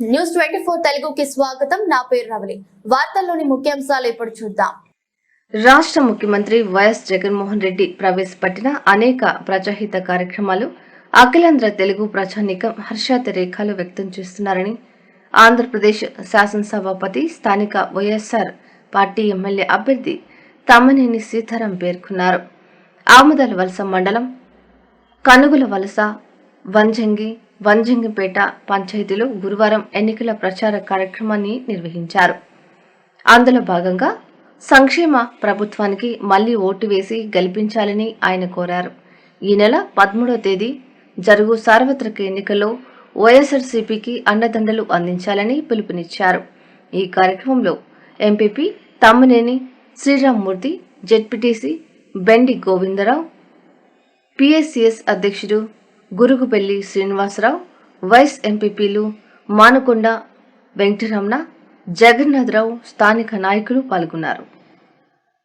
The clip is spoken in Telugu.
న్యూస్ 24 తెలుగుకి స్వాగతం. నా పేరు రవలి. వార్తల్లోని ముఖ్యాంశాలు ఇప్పుడు చూద్దాం. రాష్ట్ర ముఖ్యమంత్రి వైఎస్ జగన్మోహన్ రెడ్డి ప్రవేశపెట్టిన అనేక ప్రజాహిత కార్యక్రమాలు అఖిలాంధ్ర తెలుగు ప్రజానీకం హర్షాతిరేకాలు వ్యక్తం చేస్తున్నారని ఆంధ్రప్రదేశ్ శాసనసభాపతి స్థానిక వైఎస్ఆర్ పార్టీ ఎమ్మెల్యే అభ్యర్థి తమ్మినేని సీతారాం పేర్కొన్నారు. ఆముదాల వలస మండలం కనుగుల వలస వంజంగిపేట పంచాయతీలో గురువారం ఎన్నికల ప్రచార కార్యక్రమాన్ని నిర్వహించారు. అందులో భాగంగా సంక్షేమ ప్రభుత్వానికి మళ్లీ ఓటు వేసి గెలిపించాలని ఆయన కోరారు. ఈ నెల 13వ తేదీ జరుగు సార్వత్రిక ఎన్నికల్లో వైఎస్ఆర్సీపీకి అండదండలు అందించాలని పిలుపునిచ్చారు. ఈ కార్యక్రమంలో MPP Tammineni Sriramamurthy, ZPTC Bendi Govindarao, PSCS అధ్యక్షుడు గురుగుబెల్లి శ్రీనివాసరావు, వైస్ ఎంపీపీలు మానుకొండ వెంకటరమణ, జగన్నాథరావు, స్థానిక నాయకులు పాల్గొన్నారు.